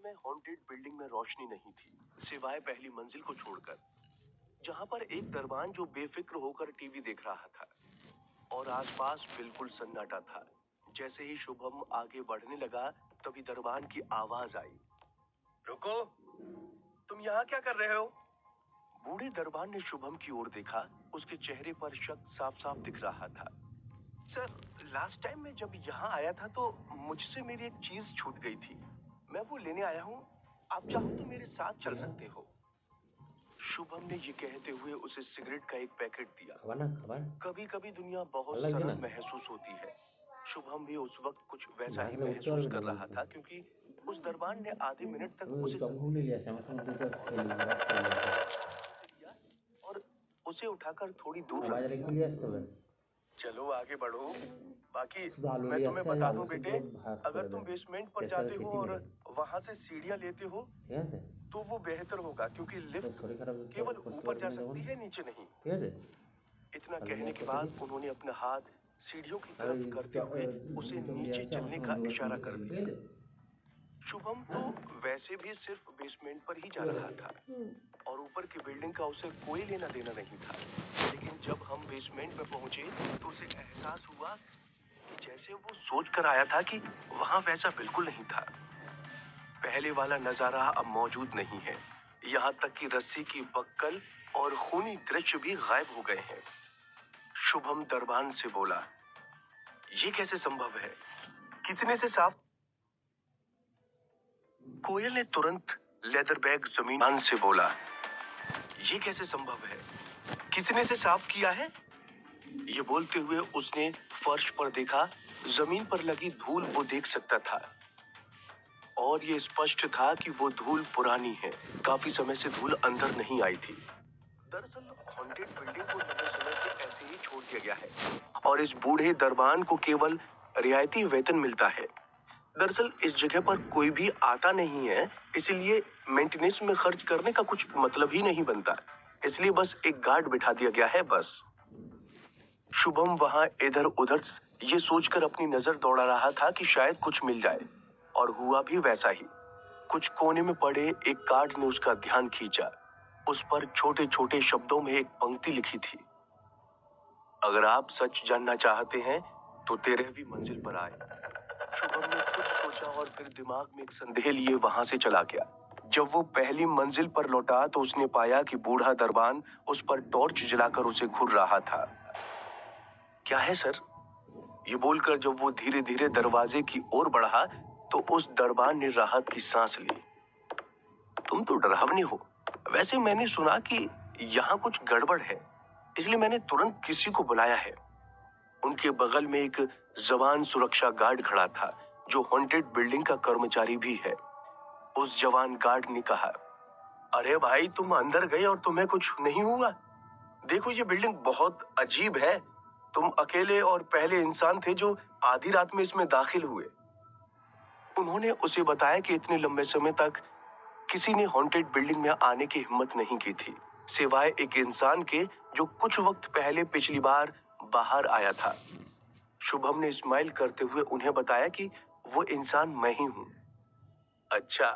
समय haunted building में रोशनी नहीं थी, सिवाय पहली मंजिल को छोड़कर, जहां पर एक दरबान जो बेफिक्र होकर टीवी देख रहा था और आसपास बिल्कुल सन्नाटा था। जैसे ही शुभम आगे बढ़ने लगा, तभी दरबान की आवाज आई, रुको, तुम यहाँ क्या कर रहे हो? बूढ़े दरबान ने शुभम की ओर देखा। उसके चेहरे पर शक साफ साफ दिख रहा था। सर, लास्ट टाइम मैं जब यहाँ आया था तो मुझसे मेरी एक चीज छूट गई थी। मैं वो लेने आया हूँ। आप चाहो तो मेरे साथ चल सकते हो। शुभम ने ये कहते हुए उसे सिगरेट का एक पैकेट दिया। कभी कभी दुनिया बहुत सरल महसूस होती है। शुभम भी उस वक्त कुछ वैसा ही महसूस कर रहा था, क्योंकि उस दरबान ने आधे मिनट तक उसे और उसे उठाकर थोड़ी दूर रख दिया। चलो आगे बढ़ो। बाकी मैं तुम्हें बता दूं बेटे, अगर तुम बेसमेंट पर जाते हो और वहां से सीढ़ियां लेते हो तो वो बेहतर होगा, क्योंकि लिफ्ट केवल ऊपर जा सकती है, नीचे नहीं। इतना कहने के बाद उन्होंने अपना हाथ सीढ़ियों की तरफ करते हुए उसे नीचे चलने का इशारा कर दिया। शुभम तो वैसे भी सिर्फ बेसमेंट पर ही जा रहा था और ऊपर की बिल्डिंग का उसे कोई लेना देना नहीं था। लेकिन जब हम बेसमेंट में पहुंचे तो उसे एहसास हुआ कि जैसे वो सोच कर आया था कि वहां वैसा बिल्कुल नहीं था। पहले वाला नजारा अब मौजूद नहीं है। यहाँ तक कि रस्सी की बक्कल और खूनी दृश्य भी गायब हो गए हैं। शुभम दरबान से बोला, ये कैसे संभव है? कितने से साफ? कोयल ने तुरंत लेदर बैग जमीन से बोला, ये कैसे संभव है? कितने से साफ किया है? ये बोलते हुए उसने फर्श पर देखा। जमीन पर लगी धूल वो देख सकता था और ये स्पष्ट था कि वो धूल पुरानी है। काफी समय से धूल अंदर नहीं आई थी। दरअसल हॉन्टेड बिल्डिंग को लंबे समय से ऐसे ही छोड़ दिया गया है और इस बूढ़े दरबान को केवल रियायती वेतन मिलता है। दरअसल इस जगह पर कोई भी आता नहीं है, इसलिए मेंटेनेंस में खर्च करने का कुछ मतलब ही नहीं बनता। इसलिए बस एक गार्ड बिठा दिया गया है, बस। शुभम वहां इधर उधर ये सोचकर अपनी नजर दौड़ा रहा था कि शायद कुछ मिल जाए, और हुआ भी वैसा ही। कुछ कोने में पड़े एक कार्ड ने उसका ध्यान खींचा। उस पर छोटे छोटे शब्दों में एक पंक्ति लिखी थी, अगर आप सच जानना चाहते हैं तो 13वीं मंजिल पर आए। शुभम ने कुछ सोचा और फिर दिमाग में एक संदेह लिए वहां से चला गया। जब वो पहली मंजिल पर लौटा तो उसने पाया कि बूढ़ा दरबान उस पर टॉर्च जलाकर उसे घूर रहा था। क्या है सर? ये बोलकर जब वो धीरे धीरे दरवाजे की ओर बढ़ा तो उस दरबान ने राहत की सांस ली। तुम तो डरावने हो। वैसे मैंने सुना कि यहाँ कुछ गड़बड़ है, इसलिए मैंने तुरंत किसी को बुलाया है। उनके बगल में एक जवान सुरक्षा गार्ड खड़ा था, जो हॉन्टेड बिल्डिंग का कर्मचारी भी है। उस जवान गार्ड ने कहा, अरे भाई, तुम अंदर गए और तुम्हें कुछ नहीं हुआ? देखो, ये बिल्डिंग बहुत अजीब है। तुम अकेले और पहले इंसान थे जो आधी रात में इसमें दाखिल हुए। उन्होंने उसे बताया कि इतने लंबे समय तक किसी ने हॉन्टेड बिल्डिंग में आने की हिम्मत नहीं की थी, सिवाय एक इंसान के जो कुछ वक्त पहले पिछली बार बाहर आया था। शुभम ने स्माइल करते हुए उन्हें बताया कि वो इंसान मैं ही हूँ। अच्छा,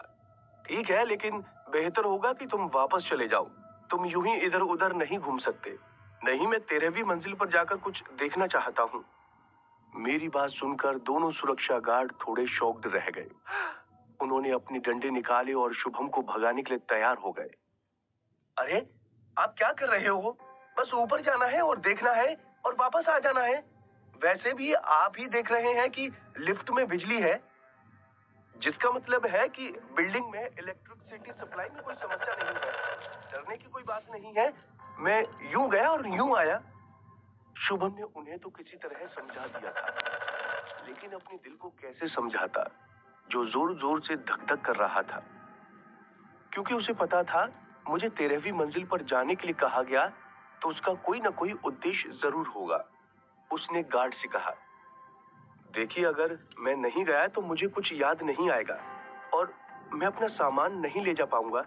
ठीक है, लेकिन बेहतर होगा कि तुम वापस चले जाओ। तुम यूं ही इधर उधर नहीं घूम सकते। नहीं, मैं 13वीं मंजिल पर जाकर कुछ देखना चाहता हूँ। मेरी बात सुनकर दोनों सुरक्षा गार्ड थोड़े शॉक्ड रह गए। उन्होंने अपने डंडे निकाले और शुभम को भगाने के लिए तैयार हो गए। अरे, आप क्या कर रहे हो? बस ऊपर जाना है और देखना है और वापस आ जाना है। वैसे भी आप ही देख रहे हैं कि लिफ्ट में बिजली है, जिसका मतलब है कि बिल्डिंग में इलेक्ट्रिसिटी सप्लाई में कोई समस्या नहीं है। डरने की कोई बात नहीं है। मैं यूं गया और यूं आया। शुभम ने उन्हें तो किसी तरह समझा दिया था, लेकिन अपने दिल को कैसे समझाता, जो जोर जोर से धक धक कर रहा था। क्योंकि उसे पता था, मुझे 13वीं मंजिल पर जाने के लिए कहा गया तो उसका कोई ना कोई उद्देश्य जरूर होगा। उसने गार्ड से कहा, देखिए, अगर मैं नहीं गया तो मुझे कुछ याद नहीं आएगा और मैं अपना सामान नहीं ले जा पाऊंगा।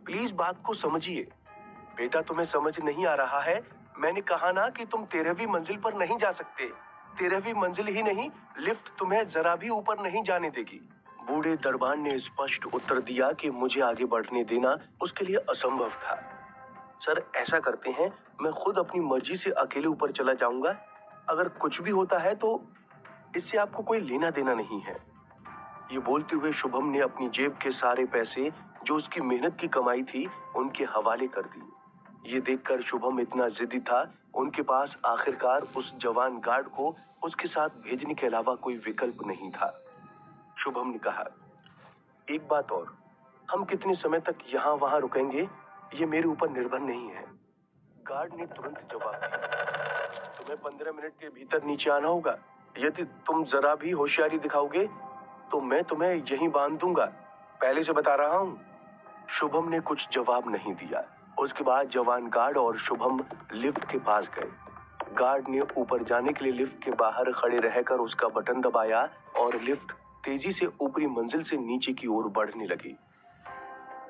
प्लीज बात को समझिए। बेटा, तुम्हें समझ नहीं आ रहा है। मैंने कहा ना कि तुम 13वीं मंजिल पर नहीं जा सकते। 13वीं मंजिल ही नहीं, लिफ्ट तुम्हें जरा भी ऊपर नहीं जाने देगी। बूढ़े दरबान ने स्पष्ट उत्तर दिया कि मुझे आगे बढ़ने देना उसके लिए असंभव था। सर, ऐसा करते हैं, मैं खुद अपनी मर्जी से अकेले ऊपर चला जाऊंगा। अगर कुछ भी होता है तो इससे आपको कोई लेना देना नहीं है। ये बोलते हुए शुभम ने अपनी जेब के सारे पैसे जो उसकी मेहनत की कमाई थी उनके हवाले कर दिए। ये देखकर शुभम इतना जिद्दी था, उनके पास आखिरकार उस जवान गार्ड को उसके साथ भेजने के अलावा कोई विकल्प नहीं था। शुभम ने कहा, एक बात और, हम कितने समय तक यहाँ वहां रुकेंगे ये मेरे ऊपर निर्भर नहीं है। गार्ड ने तुरंत जवाब दिया, तुम्हें 15 मिनट के भीतर नीचे आना होगा। यदि तुम जरा भी होशियारी दिखाओगे तो मैं तुम्हें यहीं बांध दूंगा, पहले से बता रहा हूँ। शुभम ने कुछ जवाब नहीं दिया। उसके बाद जवान गार्ड और शुभम लिफ्ट के पास गए। गार्ड ने ऊपर जाने के लिए लिफ्ट के बाहर खड़े रहकर उसका बटन दबाया और लिफ्ट तेजी से ऊपरी मंजिल से नीचे की ओर बढ़ने लगी।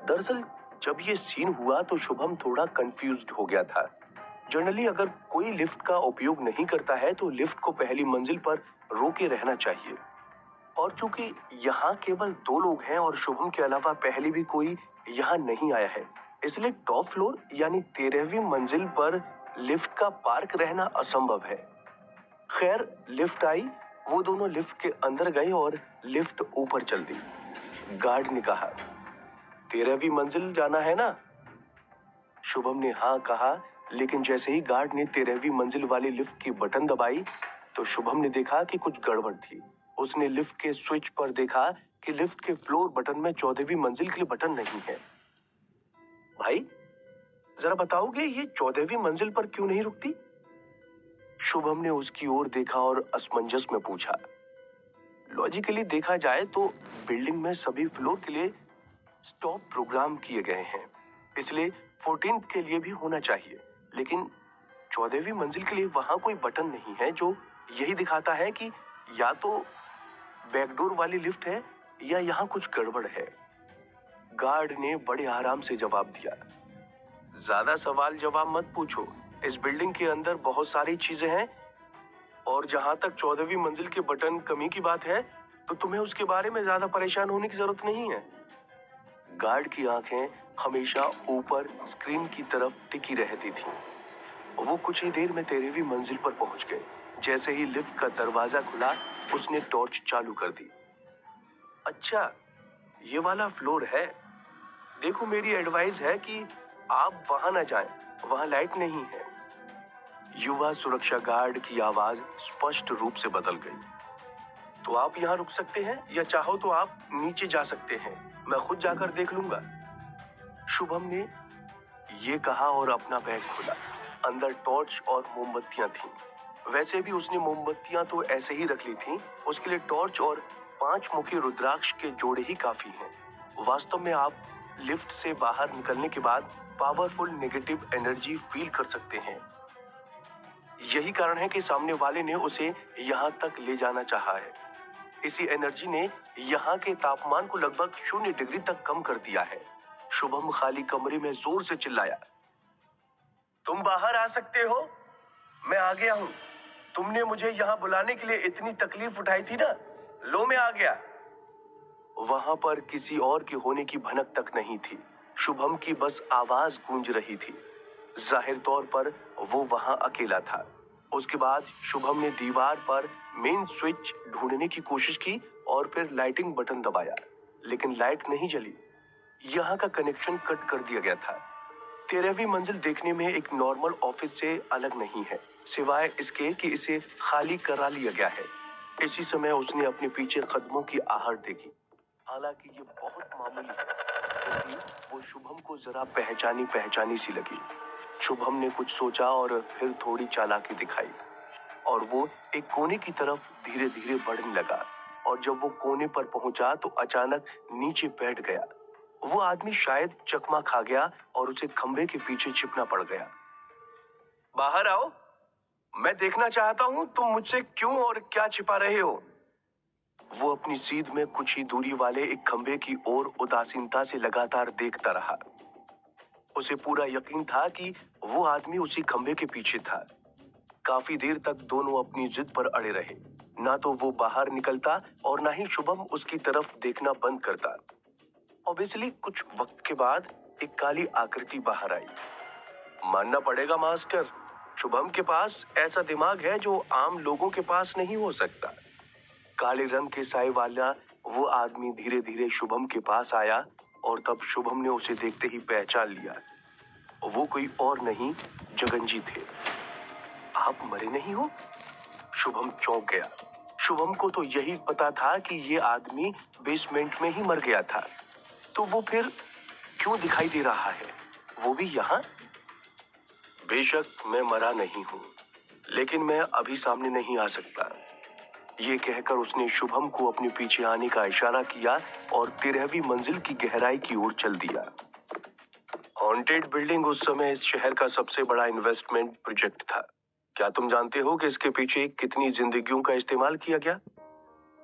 दरअसल जब ये सीन हुआ तो शुभम थोड़ा कंफ्यूज्ड हो गया था। जनरली अगर कोई लिफ्ट का उपयोग नहीं करता है तो लिफ्ट को पहली मंजिल पर रोके रहना चाहिए। और चूंकि यहाँ केवल 2 लोग हैं और शुभम के अलावा पहले भी कोई यहाँ नहीं आया है, इसलिए टॉप फ्लोर यानी 13वीं मंजिल पर लिफ्ट का पार्क रहना असंभव है। खैर, लिफ्ट आई, वो दोनों लिफ्ट के अंदर गए और लिफ्ट ऊपर चल दी। गार्ड ने कहा, 13वीं मंजिल जाना है ना? शुभम ने हाँ कहा, लेकिन जैसे ही गार्ड ने 13वीं मंजिल वाली लिफ्ट की बटन दबाई तो शुभम ने देखा कि कुछ गड़बड़ थी। उसने लिफ्ट के स्विच पर देखा कि लिफ्ट के फ्लोर बटन में 14वीं मंजिल के लिए बटन नहीं है। भाई, जरा बताओगे ये 14वीं मंजिल पर क्यों नहीं रुकती? शुभम ने उसकी ओर देखा और असमंजस में पूछा। लॉजिकली देखा जाए तो बिल्डिंग में सभी फ्लोर के लिए स्टॉप प्रोग्राम किए गए हैं, इसलिए 14th के लिए भी होना चाहिए, लेकिन 14वीं मंजिल के लिए वहां कोई बटन नहीं है, जो यही दिखाता है कि या तो बैकडोर वाली लिफ्ट है या यहाँ कुछ गड़बड़ है। गार्ड ने बड़े आराम से जवाब दिया, ज्यादा सवाल जवाब मत पूछो, इस बिल्डिंग के अंदर बहुत सारी चीजें हैं और जहां तक 14वीं मंजिल के बटन कमी की बात है तो तुम्हें उसके बारे में ज्यादा परेशान होने की जरूरत नहीं है। गार्ड की आंखें हमेशा ऊपर स्क्रीन की तरफ टिकी रहती थीं। वो कुछ ही देर में 13वीं मंजिल पर पहुंच गए। जैसे ही लिफ्ट का दरवाजा खुला उसने टॉर्च चालू कर दी। अच्छा, ये वाला फ्लोर है। देखो, मेरी एडवाइस है कि आप वहां ना जाएं, वहां लाइट नहीं है। युवा सुरक्षा गार्ड की आवाज स्पष्ट रूप से बदल गई। तो आप यहाँ रुक सकते हैं या चाहो तो आप नीचे जा सकते हैं, मैं खुद जाकर देख लूंगा। शुभम ने ये कहा और अपना बैग खोला। अंदर टॉर्च और मोमबत्तियां थीं। वैसे भी उसने मोमबत्तियां तो ऐसे ही रख ली थीं, उसके लिए टॉर्च और 5 मुखी रुद्राक्ष के जोड़े ही काफी हैं। वास्तव में आप लिफ्ट से बाहर निकलने के बाद पावरफुल नेगेटिव एनर्जी फील कर सकते हैं। यही कारण है कि सामने वाले ने उसे यहाँ तक ले जाना चाहा है। इसी एनर्जी ने यहाँ के तापमान को लगभग 0 डिग्री तक कम कर दिया है। शुभम खाली कमरे में जोर से चिल्लाया, तुम बाहर आ सकते हो? मैं आ गया हूँ। तुमने मुझे यहाँ बुलाने के लिए इतनी तकलीफ उठाई थी ना, लो मैं आ गया। वहां पर किसी और के होने की भनक तक नहीं थी। शुभम की बस आवाज गूंज रही थी। जाहिर तौर पर वो वहां अकेला था। उसके बाद शुभम ने दीवार पर मेन स्विच ढूंढने की कोशिश की और फिर लाइटिंग बटन दबाया, लेकिन लाइट नहीं जली। यहाँ का कनेक्शन कट कर दिया गया था। 13वीं मंजिल देखने में एक नॉर्मल ऑफिस से अलग नहीं है, सिवाय इसके कि इसे खाली करा लिया गया है। इसी समय उसने अपने पीछे कदमों की आहट देखी। हालांकि ये बहुत मामूली है, क्योंकि वो शुभम को जरा पहचानी पहचानी सी लगी। शुभम ने कुछ सोचा और फिर थोड़ी चालाकी दिखाई और वो एक कोने की तरफ धीरे धीरे बढ़ने लगा। और जब वो कोने पर पहुंचा तो अचानक नीचे बैठ गया। वो आदमी शायद चकमा खा गया और उसे खंबे के पीछे छिपना पड़ गया। बाहर आओ, मैं देखना चाहता हूँ तुम मुझसे क्यों और क्या छिपा रहे हो। वो अपनी सीध में कुछ ही दूरी वाले एक खंबे की ओर उदासीनता से लगातार देखता रहा। उसे पूरा यकीन था कि वो आदमी उसी खंबे के पीछे था। काफी देर तक दोनों अपनी जिद पर अड़े रहे। ना तो वो बाहर निकलता और ना ही शुभम उसकी तरफ देखना बंद करता। ऑब्वियसली कुछ वक्त के बाद एक काली आकृति बाहर आई। मानना पड़ेगा मास्टर, शुभम के पास ऐसा दिमाग है जो आम लोगों के पास नहीं हो सकता। काले रंग के साए वाला वो आदमी धीरे धीरे शुभम के पास आया और तब शुभम ने उसे देखते ही पहचान लिया। वो कोई और नहीं, जगन जी थे। आप मरे नहीं हो? शुभम चौंक गया। शुभम को तो यही पता था कि ये आदमी बेसमेंट में ही मर गया था, तो वो फिर क्यों दिखाई दे रहा है, वो भी यहाँ? बेशक मैं मरा नहीं हूँ, लेकिन मैं अभी सामने नहीं आ सकता। ये कहकर उसने शुभम को अपने पीछे आने का इशारा किया और 13वीं मंजिल की गहराई की ओर चल दिया। हॉन्टेड बिल्डिंग उस समय इस शहर का सबसे बड़ा इन्वेस्टमेंट प्रोजेक्ट था। क्या तुम जानते हो कि इसके पीछे कितनी जिंदगियों का इस्तेमाल किया गया?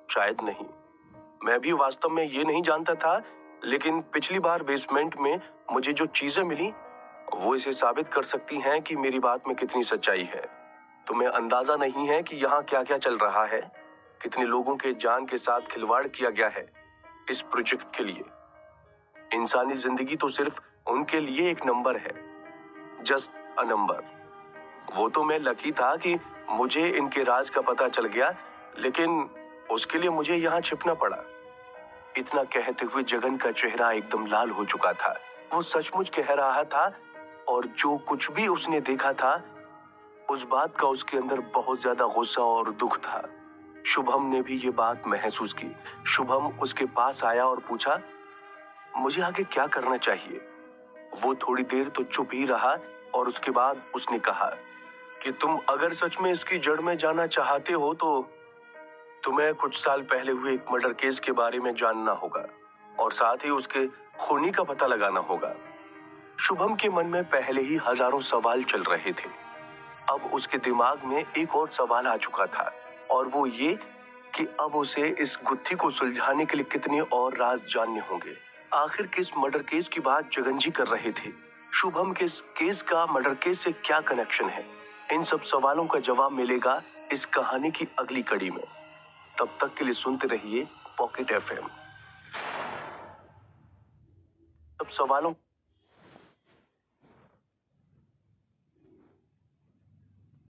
शायद नहीं। मैं भी वास्तव में ये नहीं जानता था, लेकिन पिछली बार बेसमेंट में मुझे जो चीजें मिली वो इसे साबित कर सकती हैं कि मेरी बात में कितनी सच्चाई है। तुम्हें अंदाजा नहीं है कि यहाँ क्या क्या चल रहा है, कितने लोगों के जान के साथ खिलवाड़ किया गया है इस प्रोजेक्ट के लिए। इंसानी जिंदगी तो सिर्फ उनके लिए एक नंबर है, जस्ट अ नंबर। वो तो मैं लकी था कि मुझे इनके राज का पता चल गया, लेकिन उसके लिए मुझे यहाँ छिपना पड़ा। इतना कहते हुए जगन का चेहरा एकदम लाल हो चुका था। वो सचमुच कह रहा था और जो कुछ भी उसने देखा था उस बात का उसके अंदर बहुत ज्यादा गुस्सा और दुख था। शुभम ने भी ये बात महसूस की। शुभम उसके पास आया और पूछा, मुझे आगे क्या करना चाहिए? वो थोड़ी देर तो चुप ही रहा और उसके बाद उसने कहा कि तुम अगर सच में इसकी जड़ में जाना चाहते हो तो तुम्हें कुछ साल पहले हुए एक मर्डर केस के बारे में जानना होगा और साथ ही उसके खूनी का पता लगाना होगा। शुभम के मन में पहले ही हजारों सवाल चल रहे थे। अब उसके दिमाग में एक और सवाल आ चुका था और वो ये कि अब उसे इस गुत्थी को सुलझाने के लिए कितने और राज जानने होंगे। आखिर किस मर्डर केस की बात जगन जी कर रहे थे? शुभम के इस केस का मर्डर केस से क्या कनेक्शन है? इन सब सवालों का जवाब मिलेगा इस कहानी की अगली कड़ी में। तब तक के लिए सुनते रहिए पॉकेट एफएम। सब सवालों